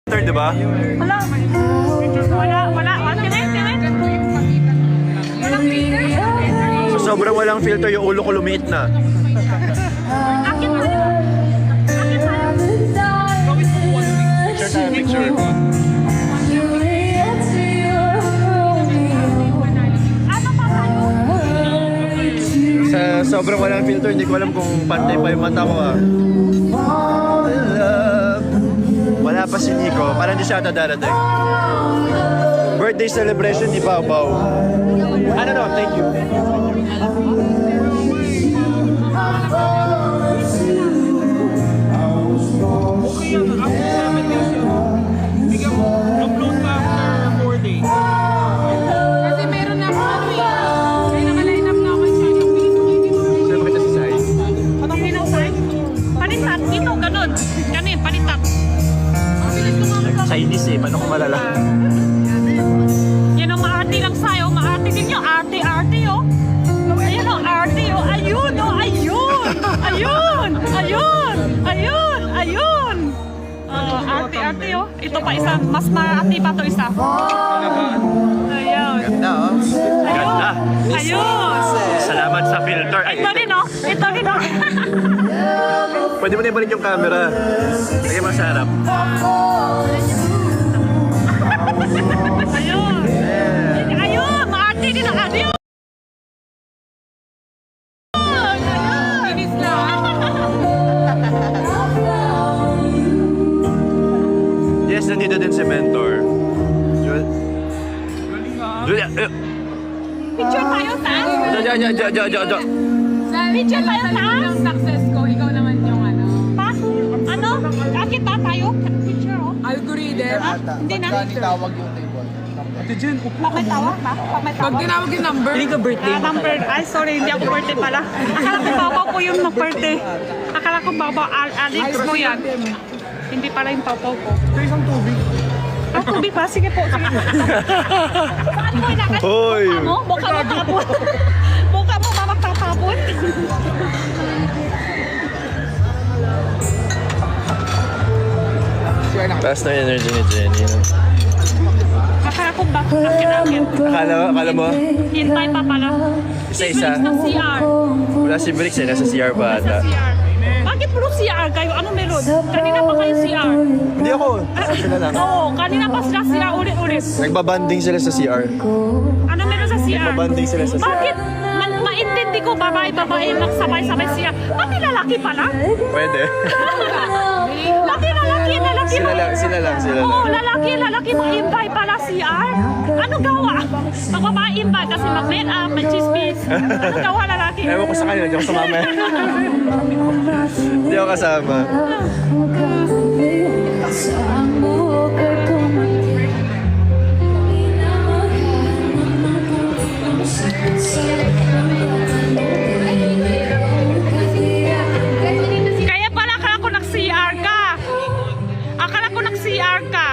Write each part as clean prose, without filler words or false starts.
Di ba? Wala. Walang filter. So, sobrang walang filter, yung ulo ko lumiit na. Akit pa rin. Akit tayo. Picture tayo, picture. Ano pa tayo? Sa sobrang walang filter, hindi ko alam kung pantay pa yung mata ko ah. Wala pa si Nico, parang hindi siya ata darating. Birthday celebration ni Bao Bao. Ano no, thank you. Upload ka after 4 days. Kasi meron na ano eh. May naka-line up na ako sa yung Saan makita si Sai? Anong hinasay? Palitat. Ito, ganun. Ganun, palitat. Ang bilis ko mga Chinese eh, paano ko malala? Yan ang maarte lang sa'yo. Maarte din yung arte-arte oh. Ayan o, arte oh. Ayun oh, ayun. Ayun. Ayun. Ayun. Ayun. Arte-arte oh. Ito pa isa. Mas maarte pa to isa. Ayun. Ganda oh. Ganda. Ayun. Salamat sa filter. Ay, Ito din oh. Ito din oh. pwede mo na ibalik yung camera. Lagyan mo sa harap. Ayun. Ayun. Maarte din ang arte oh. Bilis lang. Yes, nandito din si Mentor. Julia, Picture tayo saan? Julia. Picture tayo saan? Ang success ko, ikaw naman yung ano. Pa? Ano? Akit ba tayo? Picture oh. Algorithm. Hindi na. Tawag yung table. Ate Jen, Pag may tawag ba? Pag may Pag tawag? tinawag yung number, Number. Ay, sorry. Hindi ako birthday pala. Akala ko babaw ko yung birthday. Akala ko babaw. Alex mo yan. Hindi pala yung papaw ko. ito isang tubig. Ah, tubig ba? Sige po. Sige. Saan mo inakat? Hoy! Buka mo? Buka mo tapon. Buka mo magtatapon. Taas na yung energy ni Jenny. No? Akala ko ba? Akin-akin. Akala mo? Hintay pa pala. Isa-isa. Si Briggs ng CR. Wala si Bricks eh, nasa CR pa Sa ata. CR. Bakit puro CR kayo? Ano meron? Kanina pa kayo CR. Hindi ako, sila lang. Oo, kanina pa sila CR ulit-ulit. Nagbabanding sila sa CR. Ano meron sa CR? Nagbabanding sila sa CR. Bakit? Maintindi ko babae-babae magsabay-sabay siya. Pati lalaki pala? Pwede. Laki lalaki. Sila lang. Oo, lalaki mag-invite pala CR. Ano gawa? Pag babae-invite kasi mag-make up, mag-chismis. Ano gawa lalaki? Ewan ko sa kanila, hindi ako sumama. Hindi ako kasama. Kaya pala akala ko nag-CR ka. Akala ko nag-CR ka.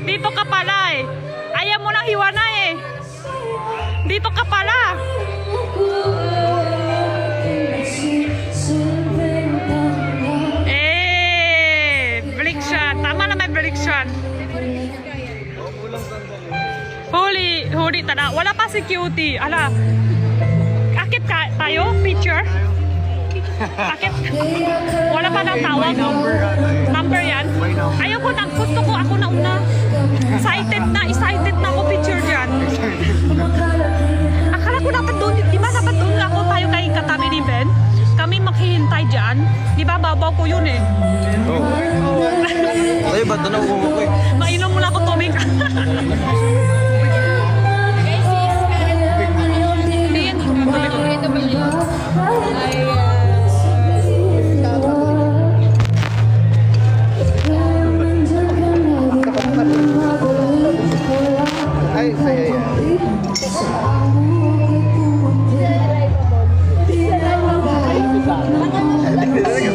Dito ka pala eh. Ayaw mo nang hiwana eh. Dito ka pala. Baliksyan. Tama na may baliksyan. Huli tada. Wala pa si cutie. Ala. Akit ka tayo? Picture? Akit? Wala pa nang tawag. Number yan? Ayaw ko na. Gusto ko ako na una. Excited na ako picture dyan. Akala ko dapat doon. Di ba dapat doon ako tayo kay katabi ni Ben? Kami maghihintay dyan. Di ba babaw ko yun eh. Ay, ba't na nauuwi ko eh? Mainom muna ako tubig. Ay, saya yan.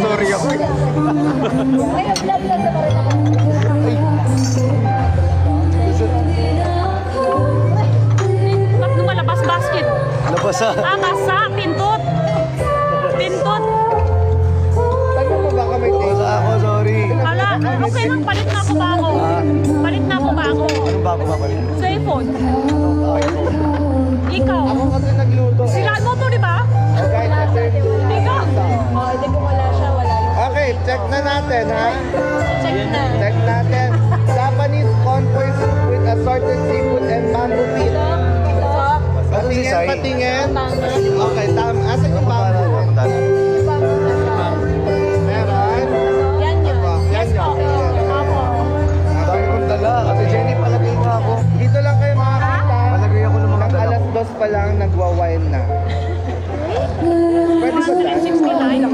Sorry ako eh. Ba't lumalabas basket? Labasa. Basa, pintot. Pintot. Tagal mo ba kami? Basa ako, sorry. Okay lang, palit na ako bago. bago babalik? Cellphone. Ikaw. Ako kasi nagluto. Sila mo to, di ba? Okay, Ikaw. Hindi ko wala siya, wala. okay, check na natin ha. Check na. Check natin. Japanese convoy soup with assorted seafood and bamboo feet. Patingin, Sai? patingin. Okay, tama. Asan yung bamboo? Meron. Yan yun. Yan yun. Dami kong dala. Ate Jenny, palagay na ako. Dito lang kayo makakita. Palagay ako ng mga Ng dala. alas 2 pa lang, nagwa-wine na. Pwede ba dyan? 69.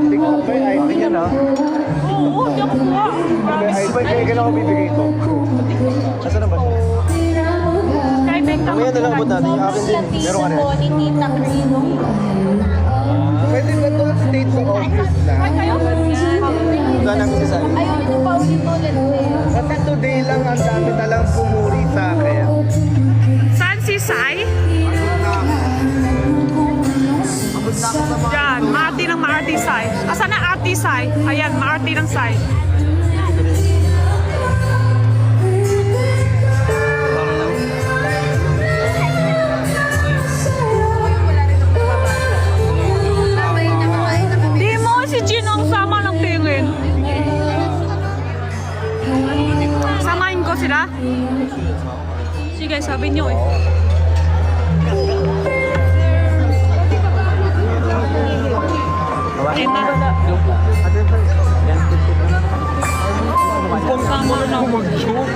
TikTok ba yung ID? Ayan ah. Oo, di ako kuha. Sabay kayo kailan ako bibigay ito. Asa na ba siya? Kay Beng Mamaya na lang abot natin. Yung akin din. Meron ka rin. ni Tita Crino. Pwede ba ito state sa office na? Kayo? Wala namin si Sai. Ayaw nito pa ulit-ulit eh. Kasi today lang ang dami na lang pumuri sa akin. Saan si Sai? Yan, maarti ng maarti Sai. Asan na arti Sai? Ayan, maarti ng Sai. Di mo si Jin ang sama ng tingin. Samahin ko sila. Sige, sabi niyo eh. Ayun na. Punta mo na ako mag-joke.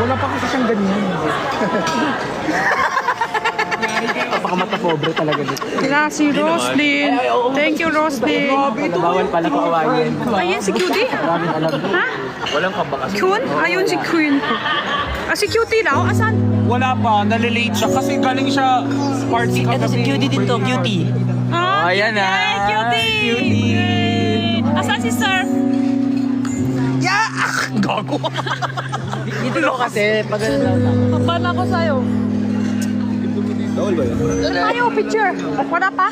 Wala pa kasi siyang ganyan. Napakamata pobre talaga dito. Sila si Roslyn. Thank you, Roslyn. Bawal pala kawain. Ayan si Cutie. Ha? Walang kabakas. Kun? Ayun si Queen. Ah, si Cutie daw? Asan? Wala pa, nalilate siya kasi galing siya party kagabi. Ito si Cutie din to, Cutie. Ah, Oh, ayan na. Yay, Cutie! Yay! Asan si Sir? Gago. Dito ko kasi, pag ano lang. Papan ako sa'yo. Bawal ba yan? Tayo, picture. Wala pa?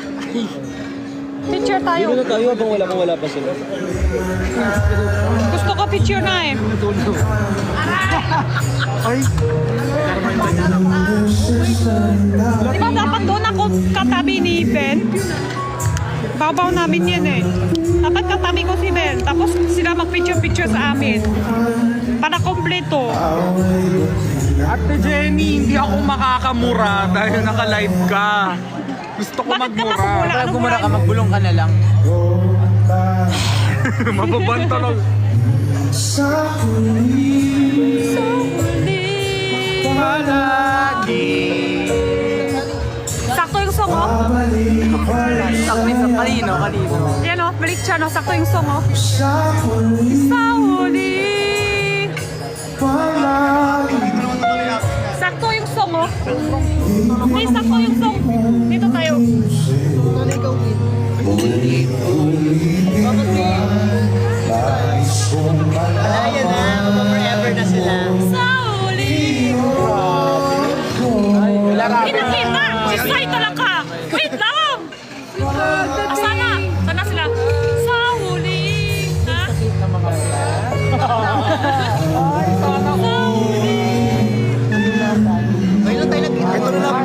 Picture tayo. Dito na tayo habang wala pa sila. Gusto ko picture na eh. Di ba dapat doon ako katabi ni Ben? Babaw namin yan eh. Dapat katabi ko si Ben. Tapos sila mag-picture-picture sa amin. Para kompleto. Ate Jenny, hindi ako makakamura dahil naka-live ka. Gusto ko Bakit ka magmura. makapula? Pag gumura ka, magbulong ka na lang. Mababanta lang. Sakto yung song oh. Sakto sa kanino. Yan oh, balik siya no. Sakto yung song oh. Sa huli. Sakto yung song oh. May sakto yung song. Dito tayo. Ayan na, forever na sila. Sa huli. Pinakita! Si Sai talaga! Wait lang! Sana? Sana sila? Sa huli! Ha? Sa huli!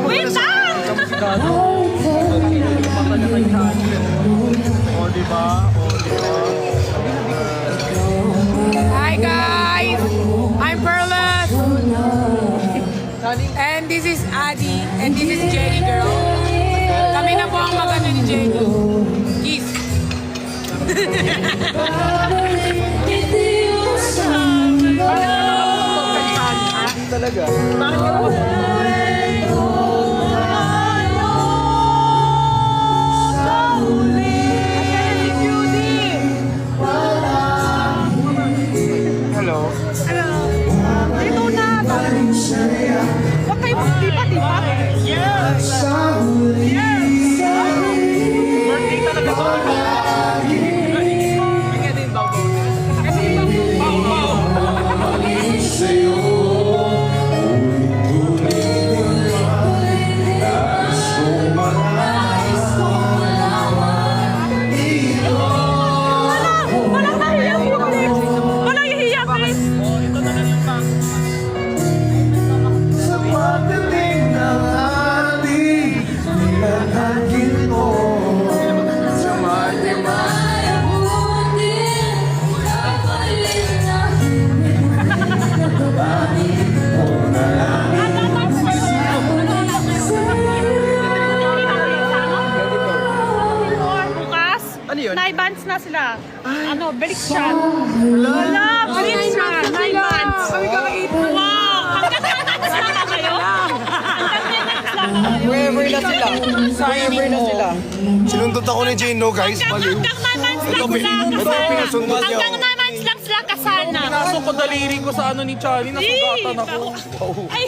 Wait lang! Hi guys! I'm Perlas! And this is Adi. And this is Jenny girl. Kami na po ang magano ni Jenny. Kiss! Talaga. Hello. Dito na! Huwag kayo magtipa-tipa. Birthday talaga to. na sila. Ano, baliksyan. Wala, baliksyan. 9 months. Wow, hanggang 9 months lang na kayo? Hanggang 9 months lang na kayo? Forever na sila. Forever na sila. Sinundot ako ni Jane, no, guys? Hanggang 9 months lang sila Ito ang pinasundot niya. Hanggang 9 months lang sila kasal na. Pinasok ko daliri ko sa ano ni Charlie, nasugatan ako. Ay,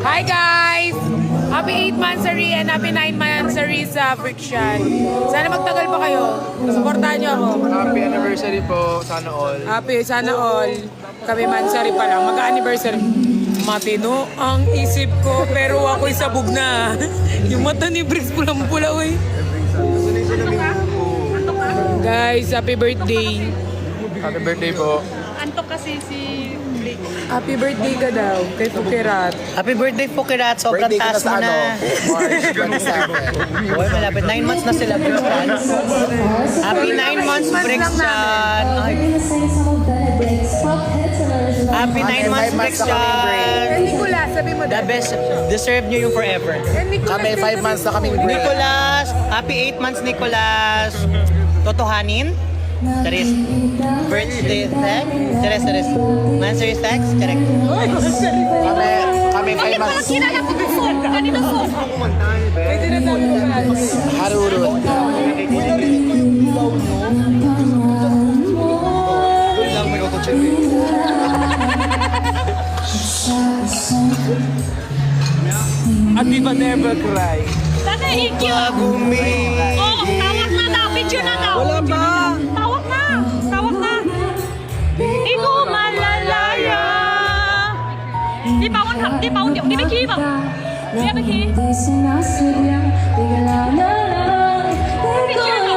Hi guys! Happy 8th monthsary and happy 9th monthsary sa Friction. Sana magtagal pa kayo. Supportahan niyo ako. Happy anniversary po. Sana all. Happy, sana all. Kami monthsary pa lang. Mag-anniversary. Matino ang isip ko pero ako'y sabog na. Yung mata ni Briggs pulang-pula, uy. Guys, happy birthday. Happy birthday po. antok kasi si Blake. Happy birthday ka daw kay Pukirat. Happy birthday po, Kirat. Sobrang taas mo na. March 27. Uy, malapit. 9 months na sila, Brixan. Happy 9 months, Brixan. Happy 9 months, Brixan. Nicolas, sabi mo The best. Deserve nyo yung forever. Kami 5 months na kami. Nicolas, happy 8 months, Nicolas. Totohanin? Charis. Birthday text? Charis. Monthsary text? Correct. Kami 5 months. Kilala ko yung phone. Kanino phone? May tinatawag ko na. Haruro. lang may auto-cherry. At di ba never cry? Sana EQ. Gumi. Oh, tawag na daw. Picture na daw. Wala ba? Tawag na. Tawag na. Di ko malalaya. Di ba ba key ba? Di ba key? Picture na.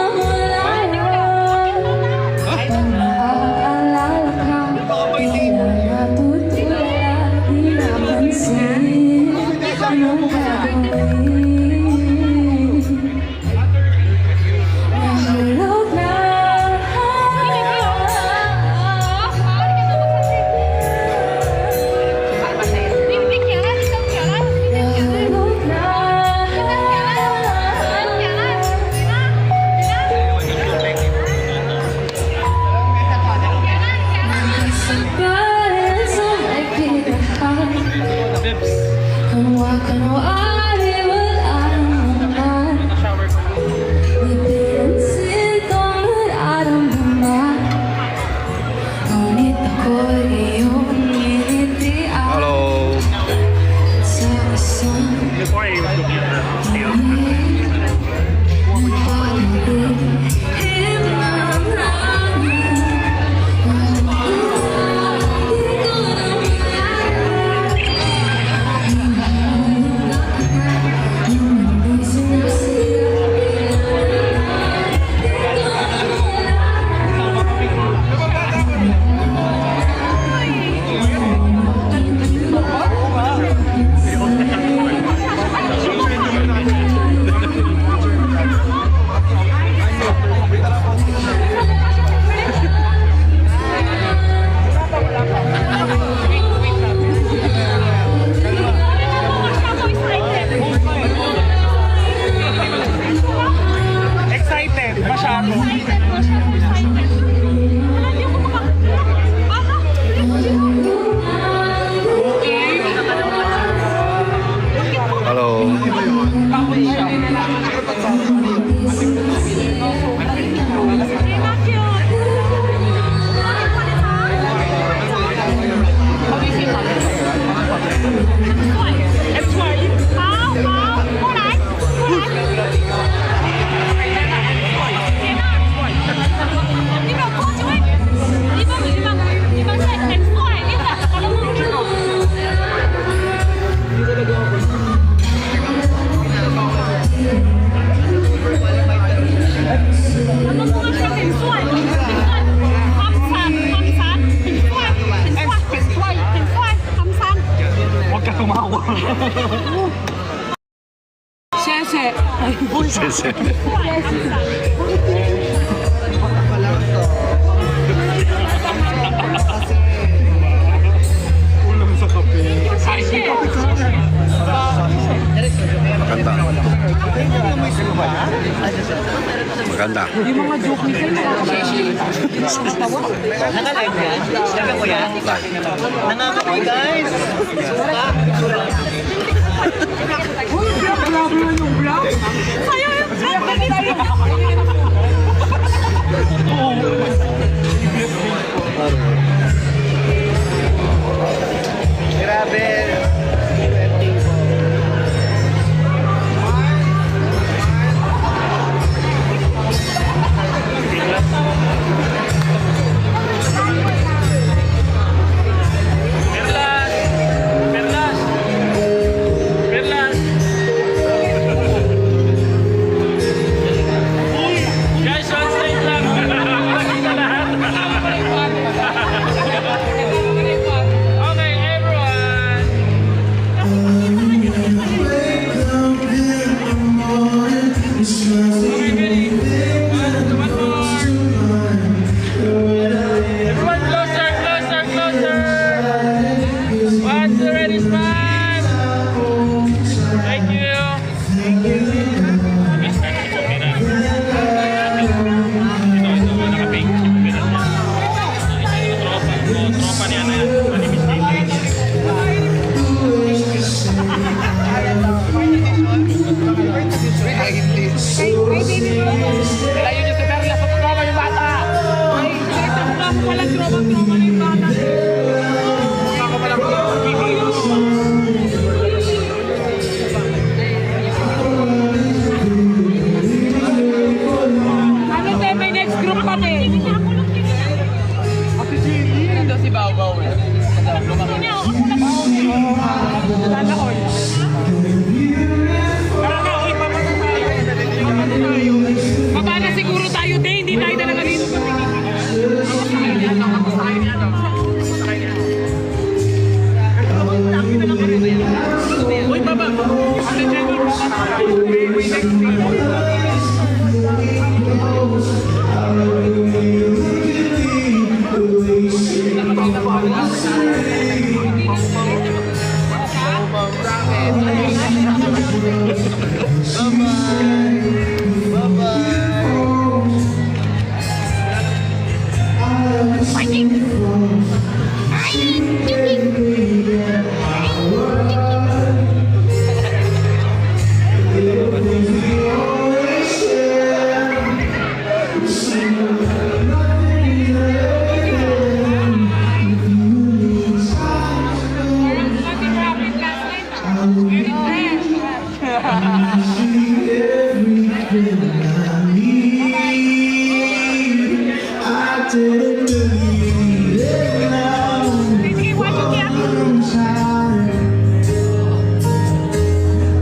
Hello. Excited, masyado. Hello. Huwag ka tumawa. Sese. Sese. Ulam sa kape. Ganda. Yung mga joke ni Kel, nakakatawa. Naka-live yan? Sabi ko yan? Nangangamoy guys! Uy, grabe naman yung vlog. Ayaw yung Grabe.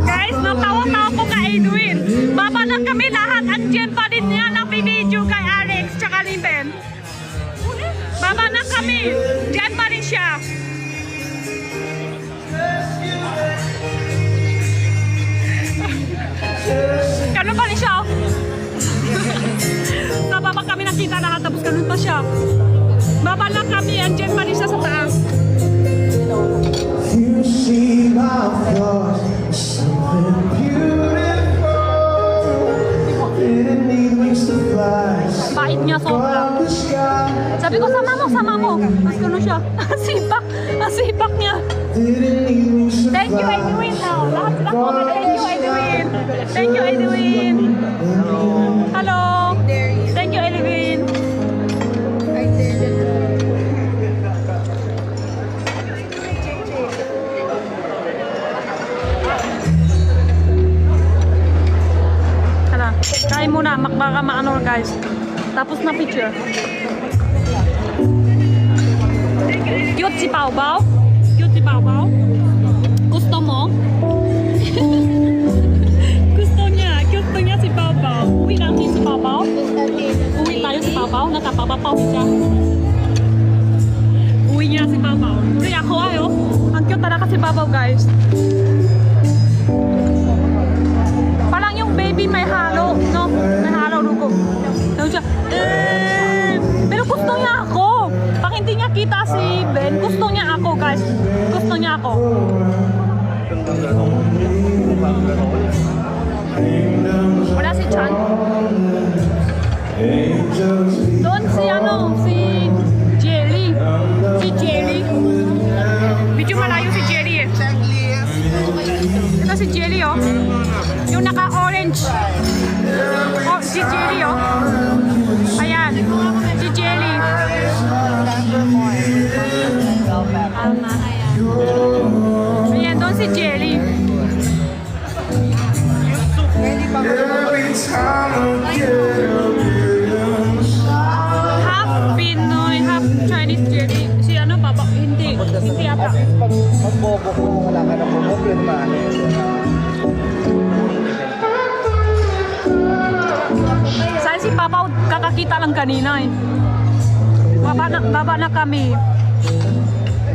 Guys, natawa-tawa po kay Edwin. Baba lang kami lahat. Andyan pa din niya na video kay Alex tsaka ni Ben. Baba na kami. Diyan pa rin siya. Ganun pa rin siya. Nababa kami nakita lahat tapos ganun pa siya. Baba lang kami. Andyan pa rin siya sa taas. You see my flaws, something beautiful. Didn't need wings to fly. Bait niya sobra. From the sky, Sabi ko, sama mo. Tapos ganun siya. Asipak niya. didn't need wings to Thank you, fly. Edwin. Lahat sila ko. Thank you, Edwin. Thank you, Edwin. Hello. Thank you, Edwin. Tara, kain muna. Baka maano guys. Tapos na picture. Cute si Pao Pao. Cute si Pao Pao. Gusto mo? Gusto niya si Pao Pao. Uwi natin si Pao Pao. Uwi tayo si Pao Pao. Nakapapapaw siya. Uwi niya si Pao Pao. Kaya ako ayo. Ang cute talaga si Pao Pao guys. Parang yung baby may halo, no? May halo dugo. Sabi siya, pero gusto niya ako. Pag hindi niya kita si Ben, gusto niya ako guys. Gusto niya ako. Wala si Chan. angels be Doon si Jelly. Si Jelly. Medyo malayo si Jelly eh. Ito si Jelly oh. Yung naka-orange. Oh, si Jelly oh. Ayan. Si Jelly. Ayan, doon si Jelly. every time I get up Half Pinoy, half Chinese Jelly. Si ano, Papa? Hindi. Hindi ata. Pag magbobo ko, wala ka na problema. Saan si Papa? Kakakita lang kanina eh. Baba na kami.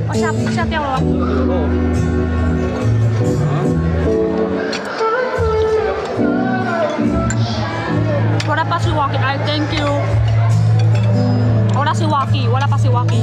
O siya tiyaw. Wala pa si Waki. Ay, thank you. Wala si Waki. Wala pa si Waki.